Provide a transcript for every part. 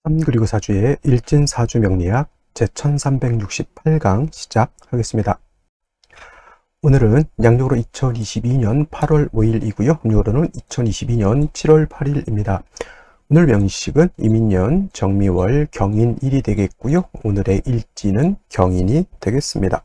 그리고 사주의 일진사주 명리학 제1368강 시작하겠습니다. 오늘은 양력으로 2022년 8월 5일이고요. 음력으로는 2022년 7월 8일입니다. 오늘 명식은 이민년 정미월 경인일이 되겠고요. 오늘의 일진은 경인이 되겠습니다.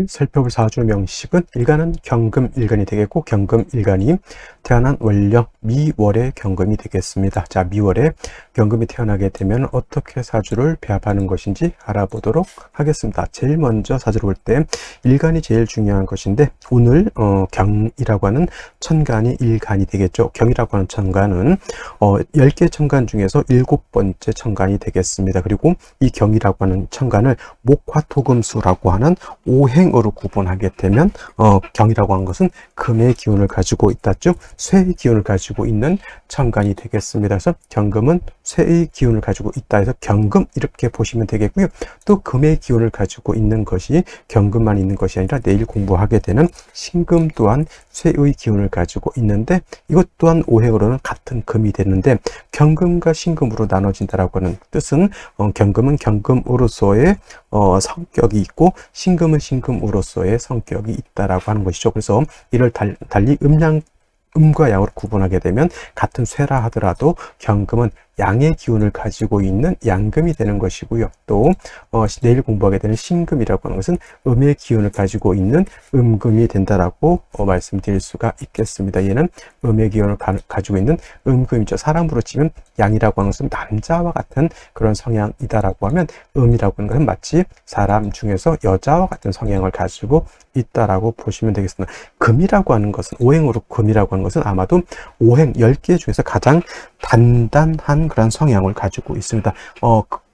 살펴볼 사주 명식은 일간은 경금일간이 되겠고, 경금일간이 태어난 월령 미월의 경금이 되겠습니다. 자, 미월에 경금이 태어나게 되면 어떻게 사주를 배합하는 것인지 알아보도록 하겠습니다. 제일 먼저 사주를 볼 때 일간이 제일 중요한 것인데, 오늘 경이라고 하는 천간이 일간이 되겠죠. 경이라고 하는 천간은 10개 천간 중에서 7번째 천간이 되겠습니다. 그리고 이 경이라고 하는 천간을 목화토금수라고 하는 오행으로 구분하게 되면 경이라고 하는 것은 금의 기운을 가지고 있다, 즉 쇠의 기운을 가지고 있는 천간이 되겠습니다. 그래서 경금은 쇠의 기운을 가지고 있다 해서 경금 이렇게 보시면 되겠고요. 또 금의 기운을 가지고 있는 것이 경금만 있는 것이 아니라 내일 공부하게 되는 신금 또한 쇠의 기운을 가지고 있는데, 이것 또한 오행으로는 같은 금이 되는데, 경금과 신금으로 나눠진다라고 하는 뜻은 경금은 경금으로서의 성격이 있고, 신금은 신금으로서의 성격이 있다라고 하는 것이죠. 그래서 이를 달리 음과 양으로 구분하게 되면 같은 쇠라 하더라도 경금은 양의 기운을 가지고 있는 양금이 되는 것이고요. 또 내일 공부하게 되는 신금이라고 하는 것은 음의 기운을 가지고 있는 음금이 된다라고 말씀드릴 수가 있겠습니다. 얘는 음의 기운을 가지고 있는 음금이죠. 사람으로 치면 양이라고 하는 것은 남자와 같은 그런 성향이다라고 하면, 음이라고 하는 것은 마치 사람 중에서 여자와 같은 성향을 가지고 있다라고 보시면 되겠습니다. 금이라고 하는 것은, 오행으로 금이라고 하는 것은 아마도 오행 10개 중에서 가장 단단한 그런 성향을 가지고 있습니다.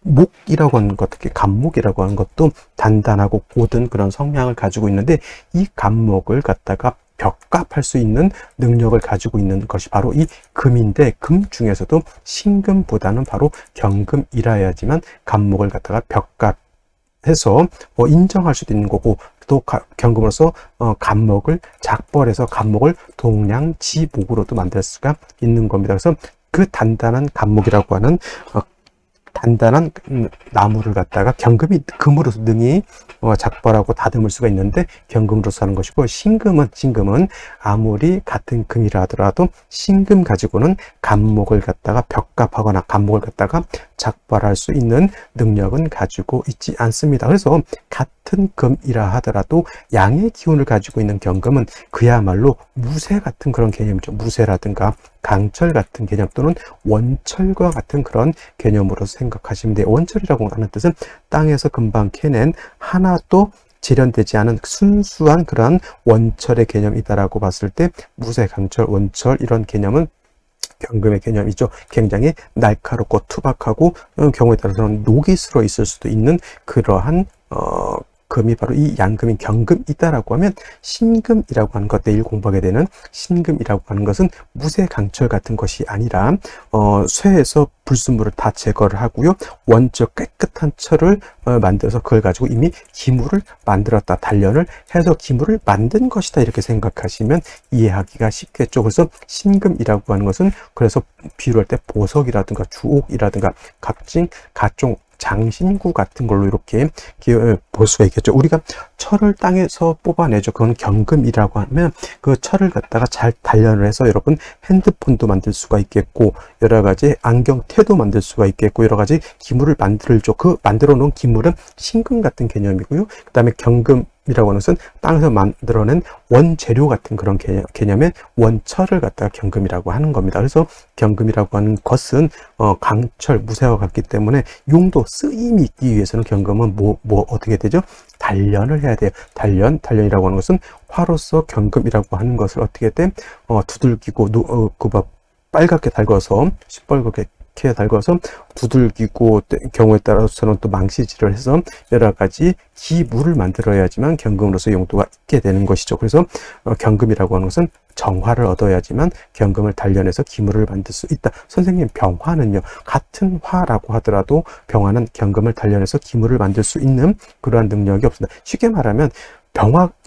목이라고 하는 것, 특히 간목이라고 하는 것도 단단하고 고든 그런 성향을 가지고 있는데, 이 간목을 갖다가 벽갑할 수 있는 능력을 가지고 있는 것이 바로 이 금인데, 금 중에서도 신금보다는 바로 경금이라야지만 간목을 갖다가 벽갑해서 인정할 수도 있는 거고, 또 경금으로서 간목을 작벌해서 간목을 동량지목으로도 만들 수가 있는 겁니다. 그래서 그 단단한 간목이라고 하는 단단한 나무를 갖다가 경금이 금으로서 능히 작벌하고 다듬을 수가 있는데, 경금으로서 하는 것이고, 신금은 아무리 같은 금이라 하더라도 신금 가지고는 간목을 갖다가 벽갑하거나 간목을 갖다가 작벌할 수 있는 능력은 가지고 있지 않습니다. 그래서 같은 금이라 하더라도 양의 기운을 가지고 있는 경금은 그야말로 무쇠 같은 그런 개념이죠. 무쇠라든가 강철 같은 개념, 또는 원철과 같은 그런 개념으로 생각하시면 돼요. 원철이라고 하는 뜻은 땅에서 금방 캐낸 하나도 재련되지 않은 순수한 그런 원철의 개념이다라고 봤을 때, 무쇠, 강철, 원철 이런 개념은 경금의 개념이죠. 굉장히 날카롭고 투박하고 경우에 따라서는 녹이 슬어 있을 수도 있는 그러한 금이 바로 이 양금인 경금이다라고 하면, 신금이라고 하는 것, 내일 공부하게 되는 신금이라고 하는 것은 무쇠 강철 같은 것이 아니라 쇠에서 불순물을 다 제거를 하고요, 원적 깨끗한 철을 만들어서 그걸 가지고 이미 기물을 만들었다, 단련을 해서 기물을 만든 것이다, 이렇게 생각하시면 이해하기가 쉽겠죠. 그래서 신금이라고 하는 것은, 그래서 비유할 때 보석이라든가 주옥이라든가 각종 장신구 같은 걸로 이렇게 볼 수가 있겠죠. 우리가 철을 땅에서 뽑아내죠. 그건 경금이라고 하면, 그 철을 갖다가 잘 단련을 해서 여러분 핸드폰도 만들 수가 있겠고, 여러 가지 안경테도 만들 수가 있겠고, 여러 가지 기물을 만들죠. 그 만들어 놓은 기물은 신금 같은 개념이고요. 그 다음에 경금이라고 하는 것은 땅에서 만들어낸 원재료 같은 그런 개념의 원철을 갖다가 경금이라고 하는 겁니다. 그래서 경금이라고 하는 것은 강철, 무쇠와 같기 때문에 용도, 쓰임이 있기 위해서는 경금은 어떻게 되죠? 단련을 해야 돼요. 단련이라고 하는 것은 화로서 경금이라고 하는 것을 어떻게 두들기고 빨갛게 달궈서, 시뻘겋게 달궈서 두들기고, 경우에 따라서는 또 망치질을 해서 여러 가지 기물을 만들어야지만 경금으로서 용도가 있게 되는 것이죠. 그래서 경금이라고 하는 것은 정화를 얻어야지만 경금을 단련해서 기물을 만들 수 있다. 선생님, 병화는요, 같은 화라고 하더라도 병화는 경금을 단련해서 기물을 만들 수 있는 그러한 능력이 없습니다. 쉽게 말하면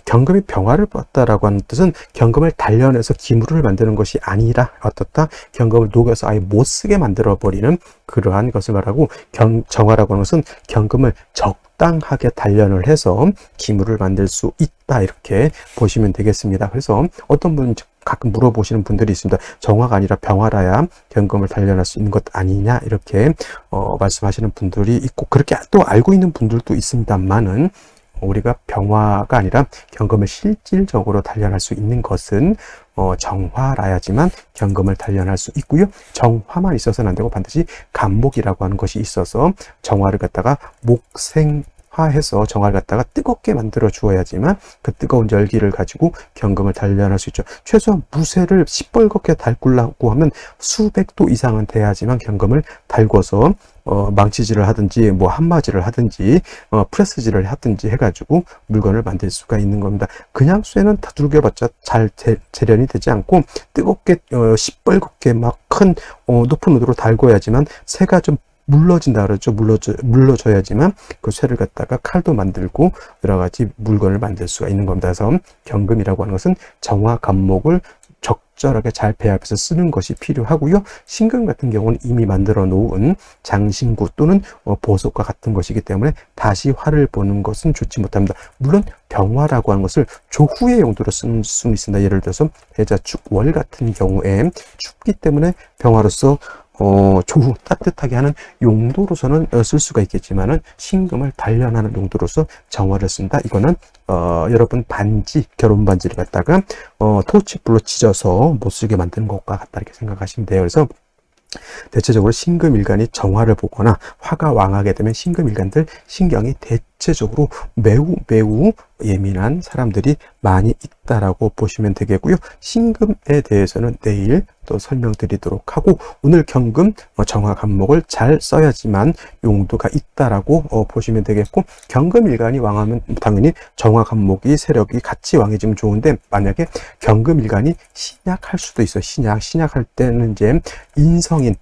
경금이 병화를 봤다라고 하는 뜻은 경금을 단련해서 기물을 만드는 것이 아니라 어떻다? 경금을 녹여서 아예 못 쓰게 만들어 버리는 그러한 것을 말하고, 정화라고 하는 것은 경금을 적당하게 단련을 해서 기물을 만들 수 있다, 이렇게 보시면 되겠습니다. 그래서 어떤 분 가끔 물어보시는 분들이 있습니다. 정화가 아니라 병화라야 경금을 단련할 수 있는 것 아니냐, 이렇게 말씀하시는 분들이 있고, 그렇게 또 알고 있는 분들도 있습니다만은, 우리가 병화가 아니라 경금을 실질적으로 단련할 수 있는 것은 정화라야지만 경금을 단련할 수 있고요. 정화만 있어서는 안 되고 반드시 간목이라고 하는 것이 있어서 정화를 갖다가 목생화해서 정화를 갖다가 뜨겁게 만들어 주어야지만 그 뜨거운 열기를 가지고 경금을 단련할 수 있죠. 최소한 무쇠를 시뻘겋게 달구려고 하면 수백 도 이상은 돼야지만 경금을 달궈서 망치질을 하든지 뭐 한마질을 하든지 프레스질을 하든지 해가지고 물건을 만들 수가 있는 겁니다. 그냥 쇠는 두들겨봤자 잘 재련이 되지 않고 뜨겁게 시뻘겋게 막 큰 높은 온도로 달궈야지만 쇠가 좀 물러진다 그러죠. 물러져야지만 그 쇠를 갖다가 칼도 만들고 여러 가지 물건을 만들 수가 있는 겁니다. 그래서 경금이라고 하는 것은 정화 간목을 적절하게 잘 배합해서 쓰는 것이 필요하고요. 신금 같은 경우는 이미 만들어 놓은 장신구 또는 보석과 같은 것이기 때문에 다시 활을 보는 것은 좋지 못합니다. 물론 병화라고 하는 것을 조후의 용도로 쓰는 수는 있습니다. 예를 들어서 해자축 월 같은 경우에 춥기 때문에 병화로서 조후 따뜻하게 하는 용도로서는 쓸 수가 있겠지만은 신금을 단련하는 용도로서 정화를 쓴다. 이거는 여러분 반지, 결혼 반지를 갖다가 토치불로 찢어서 못 쓰게 만드는 것과 같다, 이렇게 생각하시면 돼요. 그래서 대체적으로 신금일간이 정화를 보거나 화가 왕하게 되면 신금일간들 신경이 대체적으로 매우 예민한 사람들이 많이 있다라고 보시면 되겠고요. 신금에 대해서는 내일 또 설명드리도록 하고, 오늘 경금 정화 간목을 잘 써야지만 용도가 있다라고 보시면 되겠고, 경금일간이 왕하면 당연히 정화 간목이 세력이 같이 왕해지면 좋은데, 만약에 경금일간이 신약할 수도 있어요. 신약할 때는 이제 인성인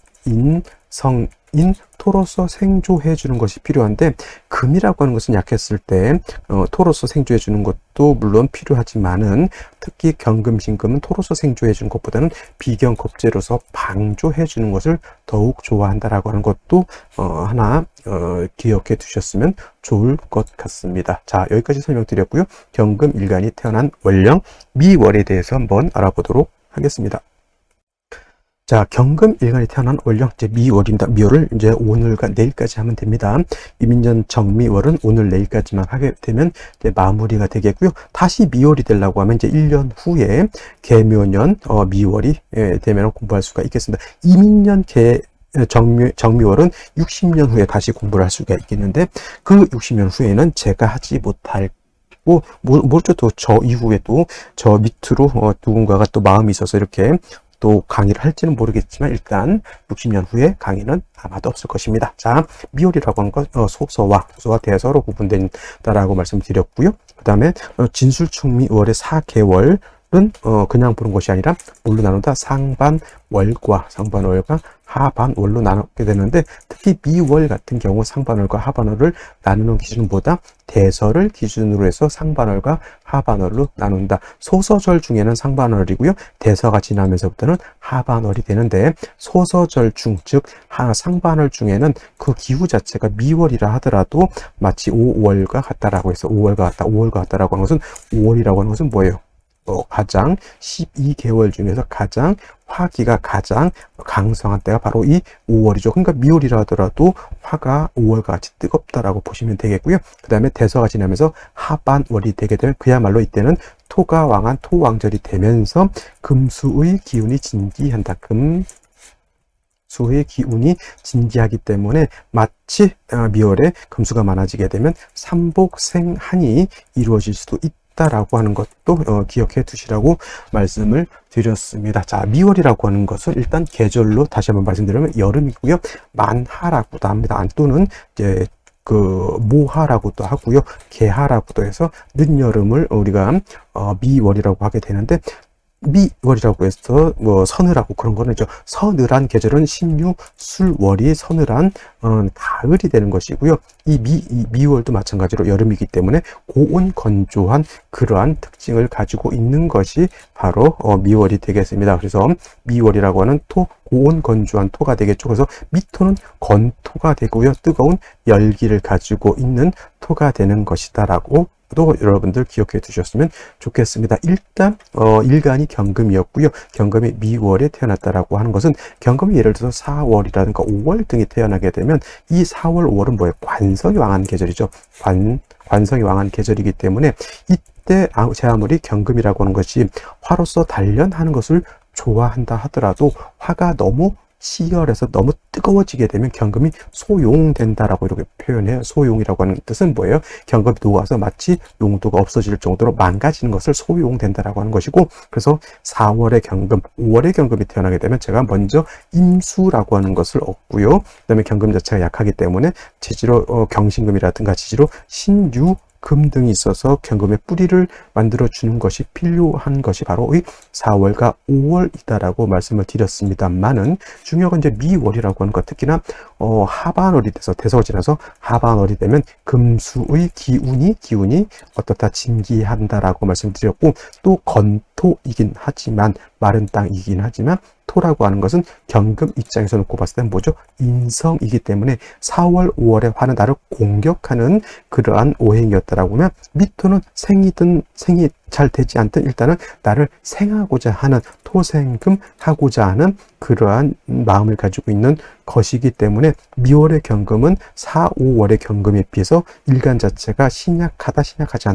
토로서 생조해 주는 것이 필요한데, 금이라고 하는 것은 약했을 때 토로서 생조해 주는 것도 물론 필요하지만은, 특히 경금, 신금은 토로서 생조해 주는 것보다는 비경겁제로서 방조해 주는 것을 더욱 좋아한다라고 하는 것도 하나 기억해 두셨으면 좋을 것 같습니다. 자, 여기까지 설명드렸고요. 경금 일간이 태어난 월령 미월에 대해서 한번 알아보도록 하겠습니다. 자, 경금 일간이 태어난 월령, 이제 미월입니다. 미월을 이제 오늘과 내일까지 하면 됩니다. 이민년 정미월은 오늘 내일까지만 하게 되면 이제 마무리가 되겠고요. 다시 미월이 되려고 하면 이제 1년 후에 개묘년 미월이 되면 공부할 수가 있겠습니다. 이민년 정미월은 60년 후에 다시 공부를 할 수가 있겠는데, 그 60년 후에는 제가 하지 못할 모르죠. 또 저 이후에 또 저 밑으로 누군가가 또 마음이 있어서 이렇게 또 강의를 할지는 모르겠지만, 일단 60년 후에 강의는 아마도 없을 것입니다. 자, 미월이라고 하는 것 소서와 대서로 구분된다라고 말씀드렸고요. 그 다음에 진술충미월의 4개월은 그냥 보는 것이 아니라 뭘로 나눈다? 상반월과 하반월로 나누게 되는데, 특히 미월 같은 경우 상반월과 하반월을 나누는 기준은 뭐다? 대서를 기준으로 해서 상반월과 하반월로 나눈다. 소서절 중에는 상반월이고요. 대서가 지나면서부터는 하반월이 되는데, 소서절 중, 즉 상반월 중에는 그 기후 자체가 미월이라 하더라도 마치 5월과 같다라고 해서 5월과 같다라고 하는 것은, 5월이라고 하는 것은 뭐예요? 가장 12개월 중에서 가장 화기가 가장 강성한 때가 바로 이 5월이죠. 그러니까 미월이라 하더라도 화가 5월과 같이 뜨겁다라고 보시면 되겠고요. 그 다음에 대서가 지나면서 하반월이 되게 되면 그야말로 이때는 토가 왕한 토왕절이 되면서 금수의 기운이 진기한다. 금수의 기운이 진기하기 때문에 마치 미월에 금수가 많아지게 되면 삼복생한이 이루어질 수도 있다라고 하는 것도 기억해 두시라고 말씀을 드렸습니다. 자, 미월이라고 하는 것은 일단 계절로 다시 한번 말씀드리면 여름이고요. 만하라고도 합니다. 또는 이제 모하라고도 하고요. 개하라고도 해서 늦여름을 우리가 미월이라고 하게 되는데, 미월이라고 해서 뭐 서늘하고 그런 거는 서늘한 계절은 신유, 술월이 서늘한 가을이 되는 것이고요. 이 미월도 마찬가지로 여름이기 때문에 고온 건조한 그러한 특징을 가지고 있는 것이 바로 미월이 되겠습니다. 그래서 미월이라고 하는 토, 고온 건조한 토가 되겠죠. 그래서 미토는 건토가 되고요. 뜨거운 열기를 가지고 있는 토가 되는 것이다라고 또 여러분들 기억해 두셨으면 좋겠습니다. 일단 일간이 경금이었고요. 경금이 미월에 태어났다라고 하는 것은 경금이 예를 들어서 4월이라든가 5월 등이 태어나게 되면 이 4월, 5월은 뭐예요? 관성이 왕한 계절이죠. 관성이 왕한 계절이기 때문에 이때 제 아무리 경금이라고 하는 것이 화로서 단련하는 것을 좋아한다 하더라도 화가 너무 시열해서 너무 뜨거워지게 되면 경금이 소용된다라고 이렇게 표현해요. 소용이라고 하는 뜻은 뭐예요? 경금이 녹아서 마치 용도가 없어질 정도로 망가지는 것을 소용된다라고 하는 것이고, 그래서 4월의 경금, 5월의 경금이 태어나게 되면 제가 먼저 임수라고 하는 것을 얻고요. 그다음에 경금 자체가 약하기 때문에 지지로 경신금이라든가 지지로 신유 금 등이 있어서 경금의 뿌리를 만들어 주는 것이 필요한 것이 바로 이 4월과 5월이다라고 말씀을 드렸습니다만은, 중요한 건 이제 미월이라고 하는 것, 특히나 하반월이 돼서 대서가 지나서 하반월이 되면 금수의 기운이 어떻다 진기한다라고 말씀드렸고, 또 건토이긴 하지만 마른 땅이긴 하지만 토라고 하는 것은 경금 입장에서 놓고 봤을 때 뭐죠? 인성이기 때문에 4월, 5월에 화는 나를 공격하는 그러한 오행이었다라고 하면, 미토는 생이 잘 되지 않든 일단은 나를 생하고자 하는, 토생금 하고자 하는 그러한 마음을 가지고 있는 것이기 때문에 미월의 경금은 4, 5월의 경금에 비해서 일간 자체가 신약하지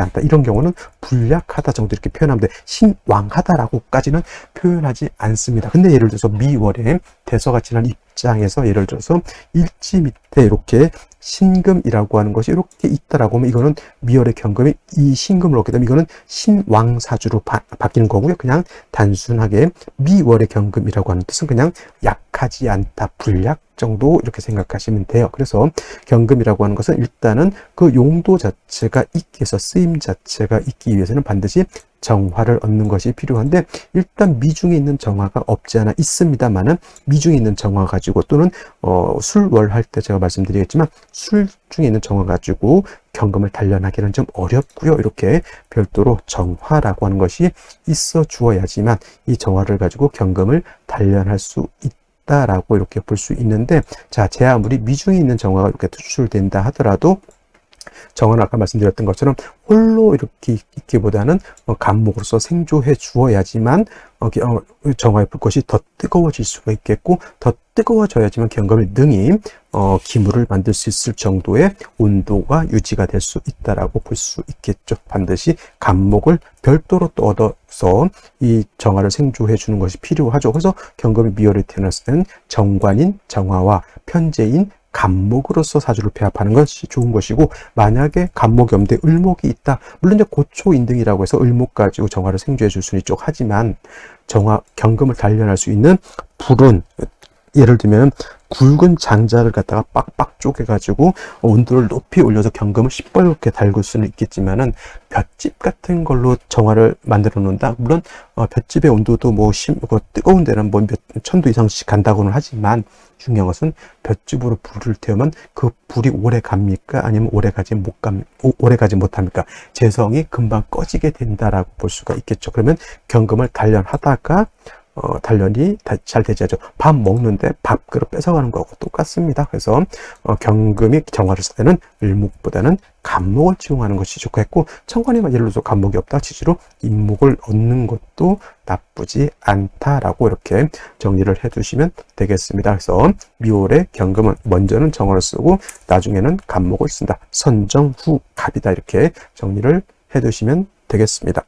않다 이런 경우는 불약하다 정도 이렇게 표현하면 돼. 신왕하다라고까지는 표현하지 않습니다. 근데 예를 들어서 미월에 대서가 지난 입장에서 예를 들어서 일지 밑에 이렇게 신금이라고 하는 것이 이렇게 있다라고 하면 이거는 미월의 경금이 이 신금을 얻게 되면 이거는 신왕사주로 바뀌는 거고요. 그냥 단순하게 미월의 경금이라고 하는 뜻은 그냥 약하지 않다, 불약 정도 이렇게 생각하시면 돼요. 그래서 경금이라고 하는 것은 일단은 그 용도 자체가 있기 위해서, 쓰임 자체가 있기 위해서는 반드시 정화를 얻는 것이 필요한데, 일단 미중에 있는 정화가 없지 않아 있습니다만은, 미중에 있는 정화 가지고 또는 술월 할 때 제가 말씀드리겠지만 술 중에 있는 정화 가지고 경금을 단련하기는 좀 어렵고요. 이렇게 별도로 정화라고 하는 것이 있어 주어야지만 이 정화를 가지고 경금을 단련할 수 있다라고 이렇게 볼 수 있는데, 자, 제 아무리 미중에 있는 정화가 이렇게 투출된다 하더라도 정화는 아까 말씀드렸던 것처럼 홀로 이렇게 있기보다는 간목으로서 생조해 주어야지만 정화의 불꽃이 더 뜨거워질 수가 있겠고, 더 뜨거워져야지만 경금을 능히 기물을 만들 수 있을 정도의 온도가 유지가 될 수 있다라고 볼 수 있겠죠. 반드시 간목을 별도로 또 얻어서 이 정화를 생조해 주는 것이 필요하죠. 그래서 경금이 미월에 태어났을 때는 정관인 정화와 편재인 간목으로서 사주를 폐합하는 것이 좋은 것이고, 만약에 간목이 없는데 을목이 있다, 물론 이제 고초인등이라고 해서 을목 가지고 정화를 생조해 줄 수는 있죠. 하지만 경금을 단련할 수 있는 불은, 예를 들면 굵은 장자를 갖다가 빡빡 쪼개가지고 온도를 높이 올려서 경금을 시뻘겋게 달굴 수는 있겠지만은, 볏짚 같은 걸로 정화를 만들어 놓는다. 물론 볏짚의 온도도 뜨거운 데는 몇 천도 이상씩 간다고는 하지만, 중요한 것은 볏짚으로 불을 태우면 그 불이 오래 갑니까? 아니면 오래 가지 못합니까? 재성이 금방 꺼지게 된다라고 볼 수가 있겠죠. 그러면 경금을 단련하다가 단련이 잘 되지 않죠. 밥 먹는데 밥그릇 뺏어가는 거하고 똑같습니다. 그래서 경금이 정화를 쓸 때는 을목보다는 간목을 지용하는 것이 좋겠고, 천간에 예를 들어서 간목이 없다 치지로 임목을 얻는 것도 나쁘지 않다라고 이렇게 정리를 해두시면 되겠습니다. 그래서 미월의 경금은 먼저는 정화를 쓰고 나중에는 간목을 쓴다. 선정 후 갑이다, 이렇게 정리를 해두시면 되겠습니다.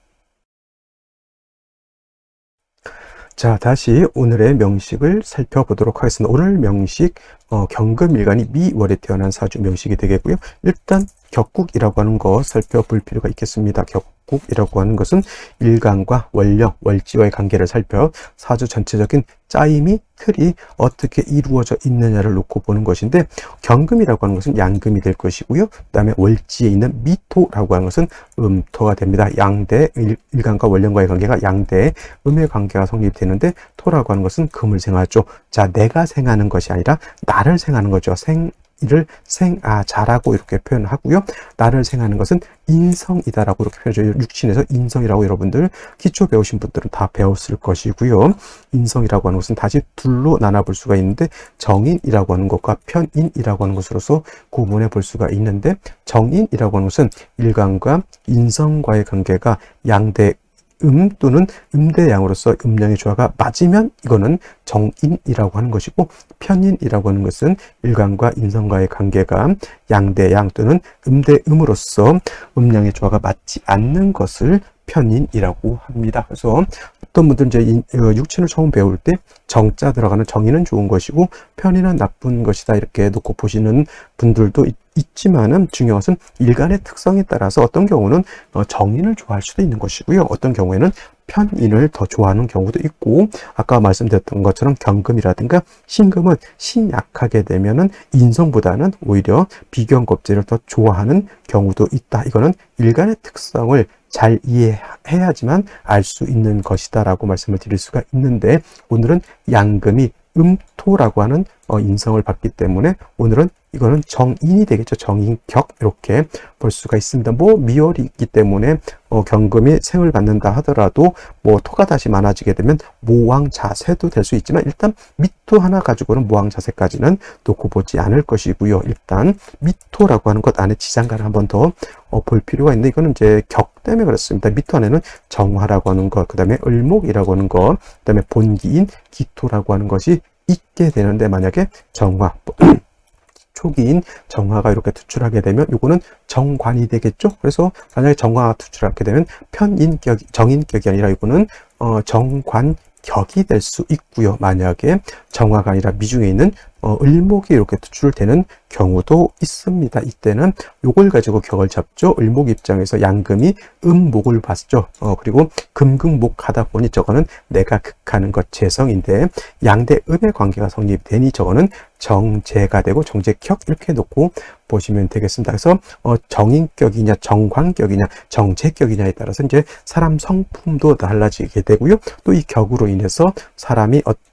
자, 다시 오늘의 명식을 살펴보도록 하겠습니다. 오늘 명식, 경금일간이 미월에 태어난 사주 명식이 되겠고요. 일단 격국이라고 하는 거 살펴볼 필요가 있겠습니다. 격국이라고 하는 것은 일간과 원령, 월지와의 관계를 살펴 사주 전체적인 짜임이, 틀이 어떻게 이루어져 있느냐를 놓고 보는 것인데, 경금이라고 하는 것은 양금이 될 것이고요. 그 다음에 월지에 있는 미토라고 하는 것은 음토가 됩니다. 양대, 일간과 원령과의 관계가 양대, 음의 관계가 성립되는데, 토라고 하는 것은 금을 생하죠. 자, 내가 생하는 것이 아니라 나를 생하는 거죠. 이를 자라고 이렇게 표현하고요. 나를 생하는 것은 인성이다라고 이렇게 표현해요. 육신에서 인성이라고 여러분들 기초 배우신 분들은 다 배웠을 것이고요. 인성이라고 하는 것은 다시 둘로 나눠볼 수가 있는데, 정인이라고 하는 것과 편인이라고 하는 것으로서 구분해 볼 수가 있는데, 정인이라고 하는 것은 일간과 인성과의 관계가 양대 또는 음대양으로서 음양의 조화가 맞으면 이거는 정인이라고 하는 것이고, 편인이라고 하는 것은 일간과 인성과의 관계가 양대양 또는 음대음으로서 음양의 조화가 맞지 않는 것을 편인이라고 합니다. 그래서 어떤 분들은 이제 육친을 처음 배울 때 정자 들어가는 정인은 좋은 것이고 편인은 나쁜 것이다 이렇게 놓고 보시는 분들도 있지만은, 중요한 것은 일간의 특성에 따라서 어떤 경우는 정인을 좋아할 수도 있는 것이고요. 어떤 경우에는 편인을 더 좋아하는 경우도 있고, 아까 말씀드렸던 것처럼 경금이라든가 신금은 신약하게 되면은 인성보다는 오히려 비경겁제를 더 좋아하는 경우도 있다. 이거는 일간의 특성을 잘 이해해야지만 알 수 있는 것이다라고 말씀을 드릴 수가 있는데, 오늘은 양금이 음토라고 하는 인성을 받기 때문에 오늘은 이거는 정인이 되겠죠. 정인격 이렇게 볼 수가 있습니다. 뭐 미월이 있기 때문에 경금이 생을 받는다 하더라도 뭐 토가 다시 많아지게 되면 모왕자세도 될 수 있지만, 일단 미토 하나 가지고는 모왕자세까지는 놓고 보지 않을 것이고요. 일단 미토라고 하는 것 안에 지장간을 한번 더 볼 필요가 있는데, 이거는 이제 격 때문에 그렇습니다. 미토 안에는 정화라고 하는 것, 그 다음에 을목이라고 하는 것, 그 다음에 본기인 기토라고 하는 것이 있게 되는데, 만약에 정화 초기인 정화가 이렇게 투출하게 되면 요거는 정관이 되겠죠. 그래서 만약에 정화가 투출하게 되면 정인격이 아니라 이거는 정관격이 될 수 있고요. 만약에 정화가 아니라 미중에 있는 을목이 이렇게 투출되는 경우도 있습니다. 이때는 요걸 가지고 격을 잡죠. 을목 입장에서 양금이 음목을 봤죠. 그리고 금극목 하다 보니 저거는 내가 극하는 것 재성인데, 양대 음의 관계가 성립되니 저거는 정제가 되고 정제격 이렇게 놓고 보시면 되겠습니다. 그래서 정인격이냐 정관격이냐 정제격이냐에 따라서 이제 사람 성품도 달라지게 되고요. 또 이 격으로 인해서 사람이 어떤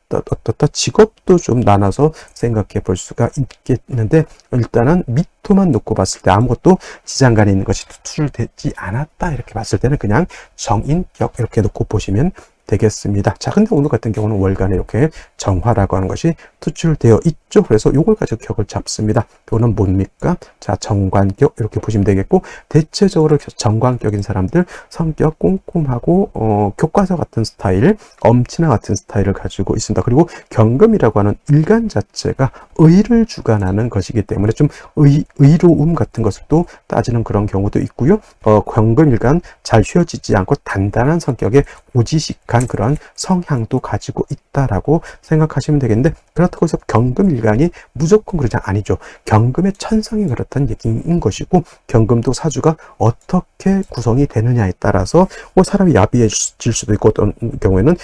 직업도 좀 나눠서 생각해 볼 수가 있겠는데, 일단은 미토만 놓고 봤을 때 아무것도 지장간에 있는 것이 투출되지 않았다 이렇게 봤을 때는 그냥 정인격 이렇게 놓고 보시면 되겠습니다. 자, 근데 오늘 같은 경우는 월간에 이렇게 정화라고 하는 것이 투출되어 있죠. 그래서 이걸 가지고 격을 잡습니다. 이거는 뭡니까? 자, 정관격 이렇게 보시면 되겠고, 대체적으로 정관격인 사람들 성격 꼼꼼하고 교과서 같은 스타일, 엄친아 같은 스타일을 가지고 있습니다. 그리고 경금이라고 하는 일간 자체가 의를 주관하는 것이기 때문에 좀 의로움 같은 것을 또 따지는 그런 경우도 있고요. 경금일간 잘 휘어지지 않고 단단한 성격의 고지식한 그런 성향도 가지고 있다라고 생각하시면 되겠는데, 그렇다고 해서 경금일간이 무조건 그러지 아니죠. 경금의 천성이 그렇다는 얘기인 것이고, 경금도 사주가 어떻게 구성이 되느냐에 따라서 사람이 야비해질 수도 있고, 어떤 경우에는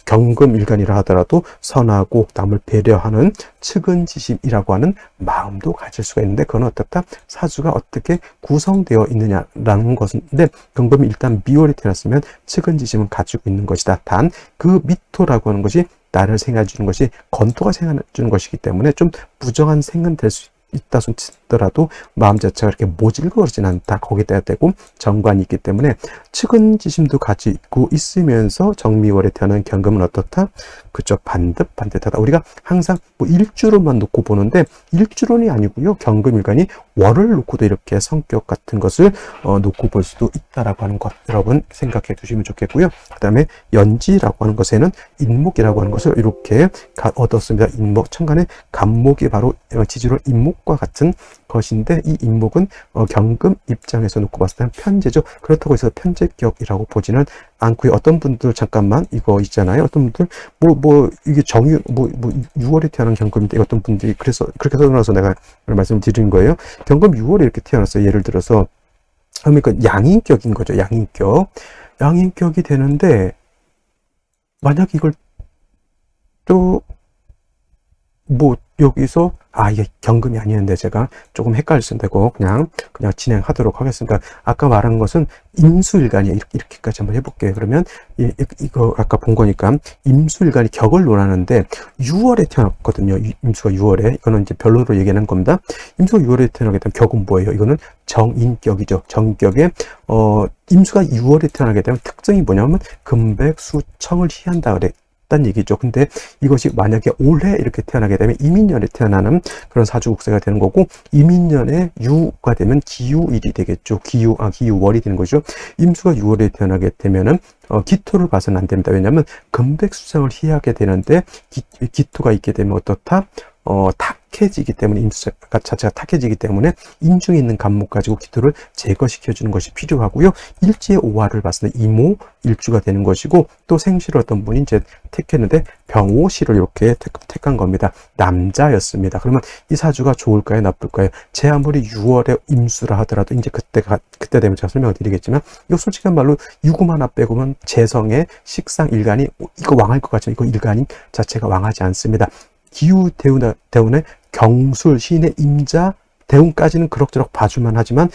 경금일간이라 하더라도 선하고 남을 배려하는 측은지심이라고 하는 마음도 가질 수가 있는데, 그건 어떻다? 사주가 어떻게 구성되어 있느냐라는 것인데, 경금이 일단 미월이 태어났으면 측은지심은 가지고 있는 것이다. 단 그 미토라고 하는 것이 나를 생각해 주는 것이 건토가 생각해 주는 것이기 때문에 좀 부정한 생은 될 수 있다 손치더라도 마음 자체가 이렇게 모질고 그러진 않다. 거기다 대고 정관이 있기 때문에 측은지심도 가지고 있으면서 정미월에 태어난 경금은 어떻다? 그쵸, 반듯하다. 우리가 항상 뭐 일주론만 놓고 보는데, 일주론이 아니고요. 경금일간이 월을 놓고도 이렇게 성격 같은 것을 놓고 볼 수도 있다라고 하는 것 여러분 생각해 두시면 좋겠고요. 그 다음에 연지라고 하는 것에는 인목이라고 하는 것을 이렇게 얻었습니다. 인목, 천간에 간목이 바로 지지로 인목 인목과 같은 것인데, 이 인목은 경금 입장에서 놓고 봤을 때는 편제죠. 그렇다고 해서 편제격이라고 보지는 않고요. 어떤 분들 잠깐만 이거 있잖아요. 어떤 분들 이게 6월에 태어난 경금인데, 어떤 분들이 그래서 그렇게 써놔서 내가 말씀을 드린 거예요. 경금 6월에 이렇게 태어났어요. 예를 들어서 그러니까 양인격인 거죠. 양인격이 되는데, 만약 이걸 또 여기서 이게 경금이 아니었는데 제가 조금 헷갈렸는데고 그냥 진행하도록 하겠습니다. 아까 말한 것은 임수일간이에요. 이렇게까지 한번 해볼게요. 그러면 이거 아까 본 거니까 임수일간이 격을 논하는데 6월에 태어났거든요. 임수가 6월에. 이거는 이제 변론으로 얘기하는 겁니다. 임수가 6월에 태어나게 되면 격은 뭐예요? 이거는 정인격이죠. 정인격에 임수가 6월에 태어나게 되면 특징이 뭐냐면 금백수청을 희한다 그래. 단 얘기죠. 근데 이것이 만약에 올해 이렇게 태어나게 되면 이민년에 태어나는 그런 사주국세가 되는 거고, 이민년에 유가 되면 기유일이 되겠죠. 기유월이 되는 거죠. 임수가 6월에 태어나게 되면은 기토를 봐서는 안 됩니다. 왜냐하면 금백수성을 희하게 되는데, 기토가 있게 되면 어떻다? 탁해지기 때문에, 임수 자체가 탁해지기 때문에 인중에 있는 간목 가지고 기토를 제거시켜주는 것이 필요하고요. 일지의 오화를 봤을 때 이모 일주가 되는 것이고, 또 생시를 어떤 분이 이제 택했는데 병오시를 이렇게 택한 겁니다. 남자였습니다. 그러면 이 사주가 좋을까요, 나쁠까요? 제 아무리 6월에 임수라 하더라도 이제 그때 되면 제가 설명을 드리겠지만, 이거 솔직한 말로 유금 하나 빼고면 재성의 식상 일간이 이거 왕할 것 같지만 이거 일간이 자체가 왕하지 않습니다. 기후 대운의 경술, 시인의 임자, 대운까지는 그럭저럭 봐주만 하지만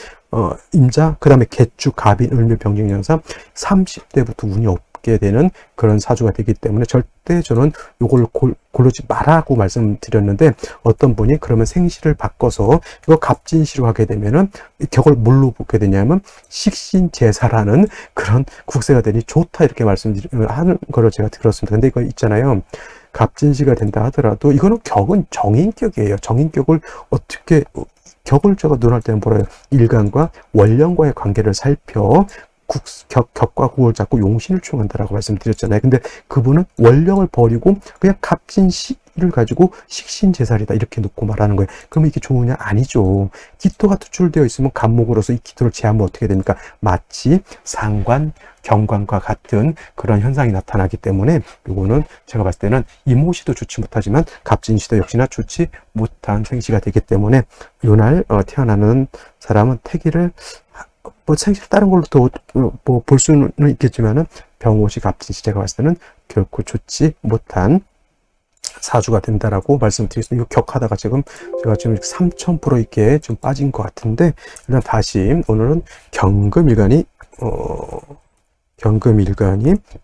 임자, 그 다음에 개축, 갑인, 을묘, 병진년사 30대부터 운이 없게 되는 그런 사주가 되기 때문에 절대 저는 요걸 고르지 마라고 말씀드렸는데, 어떤 분이 그러면 생시를 바꿔서 이거 갑진시로 하게 되면은 격을 뭘로 보게 되냐면 식신제사라는 그런 국세가 되니 좋다, 이렇게 말씀하는 거를 제가 들었습니다. 근데 이거 있잖아요. 갑진시가 된다 하더라도 이거는 격은 정인격이에요. 정인격을 어떻게 격을 제가 논할 때는 뭐래요? 일간과 원령과의 관계를 살펴 격과 구을 잡고 용신을 충한다라고 말씀드렸잖아요. 근데 그분은 원령을 버리고 그냥 갑진시를 가지고 식신제살이다 이렇게 놓고 말하는 거예요. 그러면 이게 좋으냐? 아니죠. 기토가 투출되어 있으면 간목으로서 이 기토를 제하면 어떻게 됩니까? 마치 상관, 경관과 같은 그런 현상이 나타나기 때문에 요거는 제가 봤을 때는 이모시도 좋지 못하지만 갑진시도 역시나 좋지 못한 생시가 되기 때문에 요날 태어나는 사람은 태기를 생시를 다른 걸로 더 볼 수는 있겠지만은 병오시, 갑진시 제가 봤을 때는 결코 좋지 못한 사주가 된다라고 말씀드리겠습니다. 이거 격하다가 제가 지금 3000% 있게 좀 빠진 것 같은데, 일단 다시 오늘은 경금일간이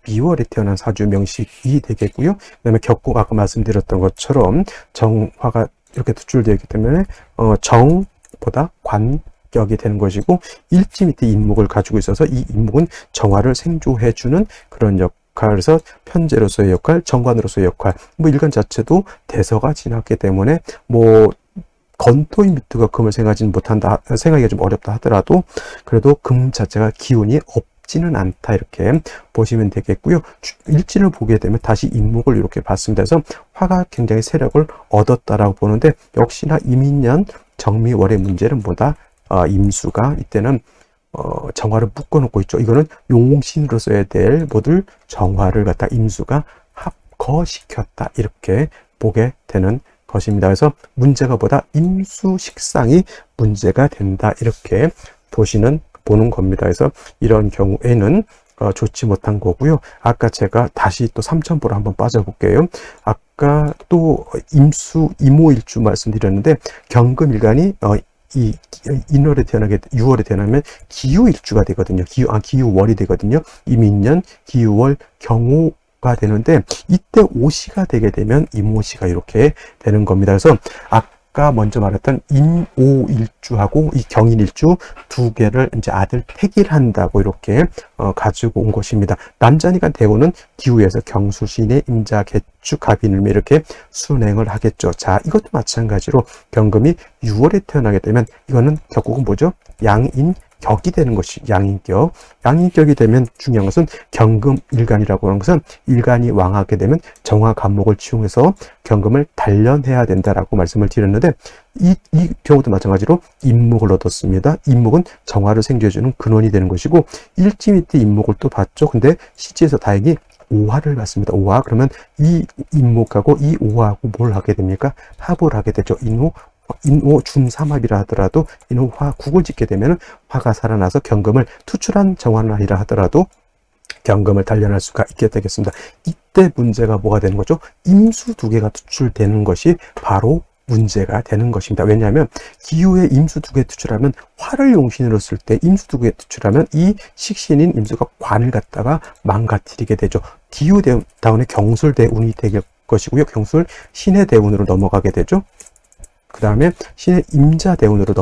미월에 태어난 사주 명식이 되겠고요. 그 다음에 격국 아까 말씀드렸던 것처럼 정화가 이렇게 투출되어 있기 때문에 정보다 관격이 되는 것이고, 일지 밑에 인목을 가지고 있어서 이 인목은 정화를 생조해주는 그런 역할에서 편제로서의 역할, 정관으로서의 역할, 일간 자체도 대서가 지났기 때문에 건토인 미트가 금을 생각하기가 좀 어렵다 하더라도 그래도 금 자체가 기운이 없지는 않다, 이렇게 보시면 되겠고요. 일진을 보게 되면 다시 인목을 이렇게 봤습니다. 그래서 화가 굉장히 세력을 얻었다라고 보는데, 역시나 이민년 정미월의 문제는 뭐다? 임수가 이때는 정화를 묶어놓고 있죠. 이거는 용신으로 써야 될 모두 정화를 갖다 임수가 합거시켰다, 이렇게 보게 되는 것입니다. 그래서 문제가 보다 임수 식상이 문제가 된다, 이렇게 보는 겁니다. 그래서 이런 경우에는 좋지 못한 거고요. 아까 제가 다시 또 3000%로 한번 빠져볼게요. 아까 또 이모일주 말씀드렸는데, 경금일간이 이 6월에 태어나면 기유일주가 되거든요. 기유월이 되거든요. 이민년, 기유월, 경호가 되는데, 이때 오시가 되게 되면 이모시가 이렇게 되는 겁니다. 그래서 아까 먼저 말했던 인오일주하고 이 경인일주 두 개를 이제 아들 택일한다고 이렇게 가지고 온 것입니다. 남자니까 대우는 기후에서 경수신의 임자, 개축, 갑인을 이렇게 순행을 하겠죠. 자, 이것도 마찬가지로 경금이 6월에 태어나게 되면 이거는 격국은 뭐죠? 양인 격이 되는 것이 양인격. 양인격이 되면 중요한 것은 경금일간이라고 하는 것은 일간이 왕하게 되면 정화 간목을 치용해서 경금을 단련해야 된다라고 말씀을 드렸는데 이 경우도 마찬가지로 임목을 얻었습니다. 임목은 정화를 생겨주는 근원이 되는 것이고 일지 때 임목을 또 봤죠. 근데 시지에서 다행히 오화를 봤습니다. 오화. 그러면 이 임목하고 이 오화하고 뭘 하게 됩니까? 합을 하게 되죠. 인호 중삼합이라 하더라도 인호화 국을 짓게 되면 화가 살아나서 경금을 투출한 정화는 아니라 하더라도 경금을 단련할 수가 있게 되겠습니다. 이때 문제가 뭐가 되는 거죠? 임수 두 개가 투출되는 것이 바로 문제가 되는 것입니다. 왜냐하면 기후에 임수 두 개 투출하면 화를 용신으로 쓸 때 임수 두 개 투출하면 이 식신인 임수가 관을 갖다가 망가뜨리게 되죠. 기후 다운의 경술 대운이 될 것이고요. 경술 신의 대운으로 넘어가게 되죠. 그 다음에 신의 임자 대운으로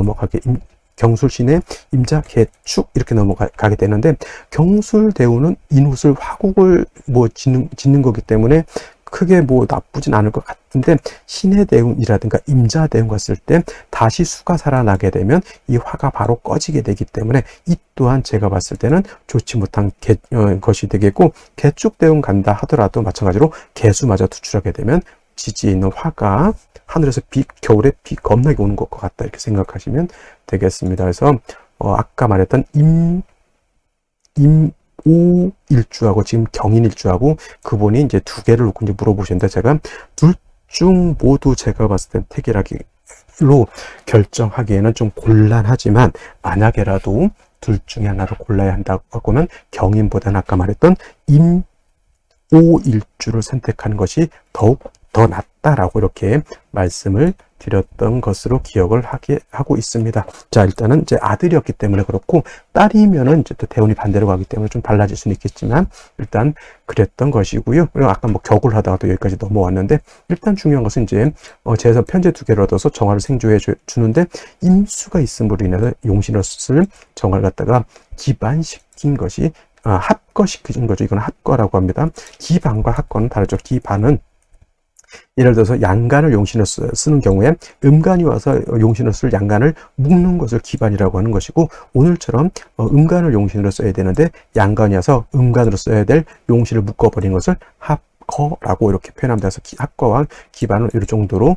경술 신의 임자 개축 이렇게 넘어가게 되는데 경술 대운은 인옷을 화국을 짓는 거기 때문에 크게 나쁘진 않을 것 같은데 신의 대운이라든가 임자 대운 갔을 때 다시 수가 살아나게 되면 이 화가 바로 꺼지게 되기 때문에 이 또한 제가 봤을 때는 좋지 못한 것이 되겠고 개축 대운 간다 하더라도 마찬가지로 개수마저 투출하게 되면 지지에 있는 화가 하늘에서 겨울에 비 겁나게 오는 것 같다 이렇게 생각하시면 되겠습니다. 그래서 아까 말했던 임오일주하고 지금 경인일주하고 그분이 이제 두 개를 놓고 이제 물어보셨는데 제가 둘 중 모두 제가 봤을 땐 태기라기로 결정하기에는 좀 곤란하지만 만약에라도 둘 중에 하나를 골라야 한다고 하면 경인보다는 아까 말했던 임오일주를 선택하는 것이 더욱 더 낫다라고 이렇게 말씀을 드렸던 것으로 기억을 하고 있습니다. 자, 일단은 이제 아들이었기 때문에 그렇고 딸이면은 이제 또 대운이 반대로 가기 때문에 좀 달라질 수는 있겠지만 일단 그랬던 것이고요. 그리고 아까 격을 하다가 또 여기까지 넘어왔는데 일단 중요한 것은 이제 제에서 편제 두 개를 얻어서 정화를 생조해 주는데 임수가 있음으로 인해서 용신을 정화를 갖다가 기반시킨 것이 합거시킨 거죠. 이건 합거라고 합니다. 기반과 합거는 다르죠. 기반은 예를 들어서 양간을 용신을 쓰는 경우에 음간이 와서 용신을 쓸 양간을 묶는 것을 기반이라고 하는 것이고 오늘처럼 음간을 용신으로 써야 되는데 양간이 와서 음간으로 써야 될 용신을 묶어버린 것을 합거라고 이렇게 표현합니다. 그래서 합거와 기반을 이 정도로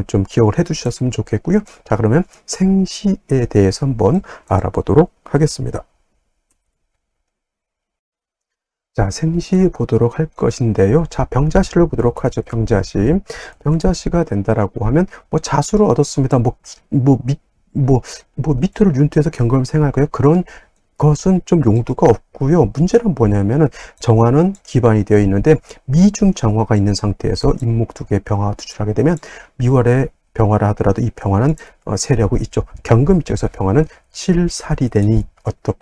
좀 기억을 해 두셨으면 좋겠고요. 자, 그러면 생시에 대해서 한번 알아보도록 하겠습니다. 자, 생시 보도록 할 것인데요. 자, 병자시를 보도록 하죠. 병자시. 병자시가 된다라고 하면, 자수를 얻었습니다. 미토를 윤토해서 경금을 생활하고요. 그런 것은 좀 용도가 없고요. 문제는 뭐냐면은 정화는 기반이 되어 있는데 미중 정화가 있는 상태에서 임목 두 개의 병화가 투출하게 되면 미월에 병화를 하더라도 이 병화는 세력이 있죠. 경금 입장에서 병화는 실살이 되니 어떤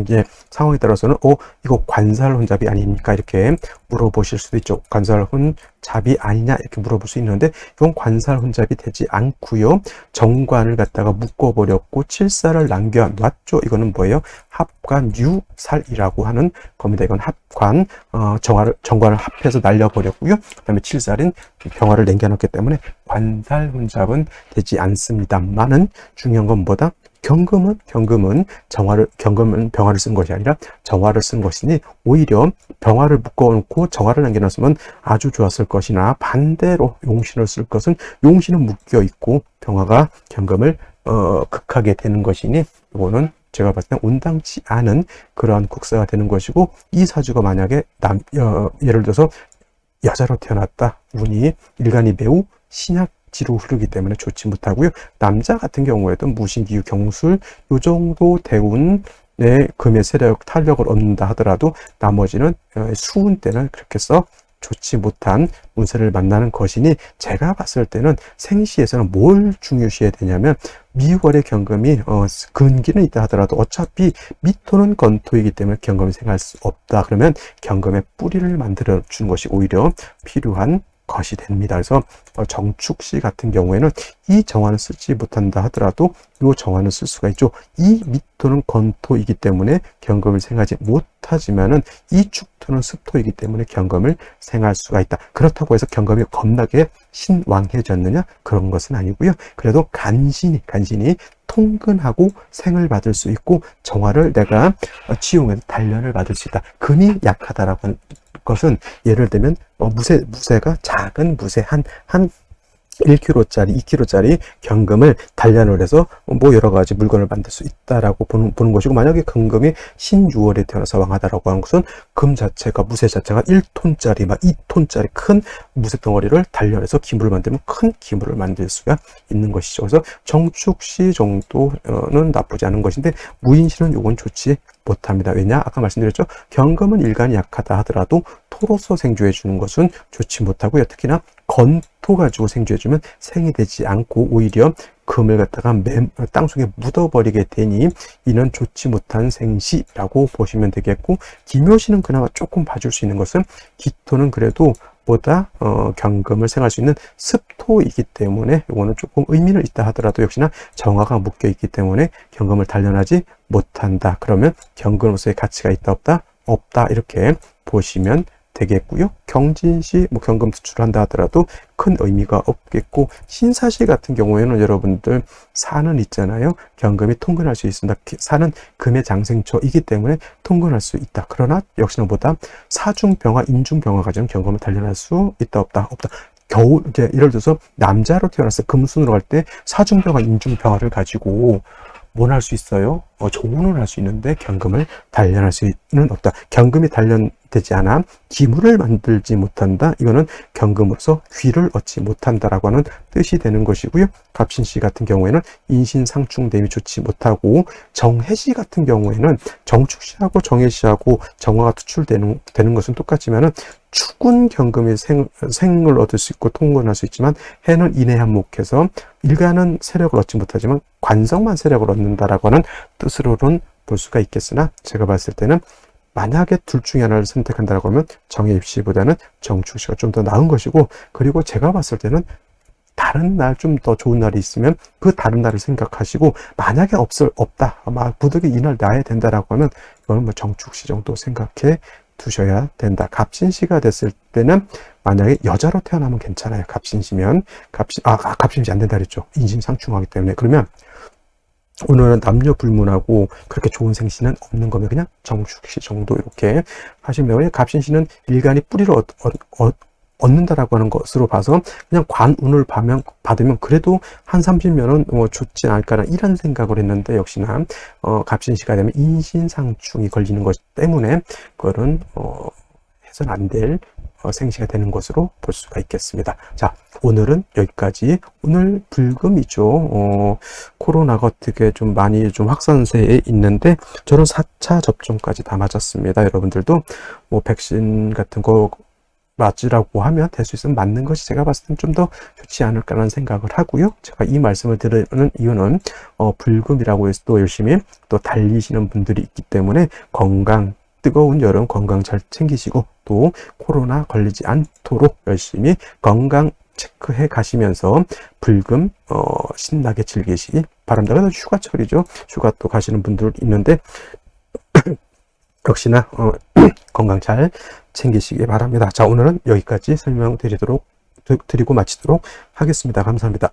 이제 상황에 따라서는 이거 관살혼잡이 아닙니까? 이렇게 물어보실 수도 있죠. 관살혼잡이 아니냐 이렇게 물어볼 수 있는데 이건 관살혼잡이 되지 않고요. 정관을 갖다가 묶어버렸고 칠살을 남겨놨죠. 이거는 뭐예요? 합관 유살이라고 하는 겁니다. 이건 합관 정관을 합해서 날려버렸고요. 그다음에 칠살인 병화를 남겨놨기 때문에 관살혼잡은 되지 않습니다만은 중요한 건 뭐다? 경금은 병화를 쓴 것이 아니라 정화를 쓴 것이니 오히려 병화를 묶어놓고 정화를 남겨놨으면 아주 좋았을 것이나 반대로 용신을 쓸 것은 용신은 묶여 있고 병화가 경금을 극하게 되는 것이니 이거는 제가 봤을 때 온당치 않은 그러한 국사가 되는 것이고 이 사주가 만약에 예를 들어서 여자로 태어났다 운이 일간이 매우 신약지로 흐르기 때문에 좋지 못하고요. 남자 같은 경우에도 무신기유 경술 요 정도 대운의 금의 세력 탄력을 얻는다 하더라도 나머지는 수운 때는 그렇게 써 좋지 못한 운세를 만나는 것이니 제가 봤을 때는 생시에서는 뭘 중요시해야 되냐면 미월의 경금이 근기는 있다 하더라도 어차피 미토는 건토이기 때문에 경금이 생할 수 없다. 그러면 경금의 뿌리를 만들어 주는 것이 오히려 필요한 것이 됩니다. 그래서 정축시 같은 경우에는 이 정화는 쓰지 못한다 하더라도 이 정화는 쓸 수가 있죠. 이 미토는 건토이기 때문에 경금을 생하지 못하지만은 이 축토는 습토이기 때문에 경금을 생할 수가 있다. 그렇다고 해서 경금이 겁나게 신왕해졌느냐? 그런 것은 아니고요. 그래도 간신히 통근하고 생을 받을 수 있고 정화를 내가 치용해서 단련을 받을 수 있다. 금이 약하다라고 하는 것은 예를 들면 무쇠가 작은 무쇠 한 1kg짜리, 2kg짜리 경금을 단련을 해서 뭐 여러 가지 물건을 만들 수 있다라고 보는 것이고, 만약에 경금이 신유월에 태어나서 왕하다라고 하는 것은 금 자체가, 무쇠 자체가 1톤짜리, 막 2톤짜리 큰 무쇠 덩어리를 단련해서 기물을 만들면 큰 기물을 만들 수가 있는 것이죠. 그래서 정축시 정도는 나쁘지 않은 것인데, 무인시는 요건 좋지 못합니다. 왜냐? 아까 말씀드렸죠. 경금은 일간이 약하다 하더라도 토로서 생주해 주는 것은 좋지 못하고요. 특히나 건토 가지고 생주해 주면 생이 되지 않고 오히려 금을 갖다가 땅속에 묻어버리게 되니 이는 좋지 못한 생시라고 보시면 되겠고, 기묘시는 그나마 조금 봐줄 수 있는 것은 기토는 그래도 보다 경금을 생할 수 있는 습토이기 때문에 이거는 조금 의미는 있다 하더라도 역시나 정화가 묶여 있기 때문에 경금을 단련하지 못한다. 그러면 경금으로서의 가치가 있다 없다? 없다, 이렇게 보시면 되겠고요. 경진시 경금 수출한다 하더라도 큰 의미가 없겠고, 신사시 같은 경우에는 여러분들 사는 있잖아요. 경금이 통근할 수 있습니다. 사는 금의 장생처이기 때문에 통근할 수 있다. 그러나 역시나 보다 사중병화, 인중병화 가지고 경금을 단련할 수 있다 없다? 없다. 겨우 이제 예를 들어서 남자로 태어나서 금순으로 갈 때 사중병화, 인중병화를 가지고 뭘 할 수 있어요? 조문을 할 수 있는데 경금을 단련할 수는 없다. 경금이 단련되지 않아 기물을 만들지 못한다. 이거는 경금으로서 귀를 얻지 못한다라고 하는 뜻이 되는 것이고요. 갑신시 같은 경우에는 인신상충됨이 좋지 못하고, 정해시 같은 경우에는 정축시하고 정해시하고 정화가 투출되는 것은 똑같지만은 축은 경금이 생을 얻을 수 있고 통근할 수 있지만, 해는 인해한목해서 일간은 세력을 얻지 못하지만 관성만 세력을 얻는다라고 하는 뜻으로는 볼 수가 있겠으나, 제가 봤을 때는 만약에 둘 중에 하나를 선택한다라고 하면 정해입시보다는 정축시가 좀 더 나은 것이고, 그리고 제가 봤을 때는 다른 날, 좀 더 좋은 날이 있으면 그 다른 날을 생각하시고, 만약에 없다, 아마 부득이 이날 나야 된다라고 하면 이거는 정축시 정도 생각해 두셔야 된다. 갑신시가 됐을 때는 만약에 여자로 태어나면 괜찮아요. 갑신시면 갑신시 안 된다 그랬죠. 인신상충하기 때문에. 그러면 오늘은 남녀 불문하고 그렇게 좋은 생시는 없는 거면 그냥 정축시 정도 이렇게 하시면 되고요. 갑신시는 일간이 뿌리를 얻는다라고 하는 것으로 봐서 그냥 관운을 받으면 그래도 한 30년은 좋지 않을까라는 이런 생각을 했는데, 역시나 갑신시가 되면 인신상충이 걸리는 것 때문에 그거는 해서는 안 될 생시가 되는 것으로 볼 수가 있겠습니다. 자, 오늘은 여기까지. 오늘 불금이죠. 코로나가 어떻게 좀 많이 좀 확산세에 있는데, 저는 4차 접종까지 다 맞았습니다. 여러분들도 백신 같은 거 맞으라고 하면 될 수 있으면 맞는 것이 제가 봤을 땐 좀 더 좋지 않을까라는 생각을 하고요. 제가 이 말씀을 드리는 이유는 불금이라고 해서 또 열심히 또 달리시는 분들이 있기 때문에 뜨거운 여름 건강 잘 챙기시고, 또 코로나 걸리지 않도록 열심히 건강 체크해 가시면서 불금 신나게 즐기시기 바랍니다. 그래서 휴가철이죠. 휴가 또 가시는 분들 있는데 역시나 건강 잘 챙기시기 바랍니다. 자, 오늘은 여기까지 설명드리고 마치도록 하겠습니다. 감사합니다.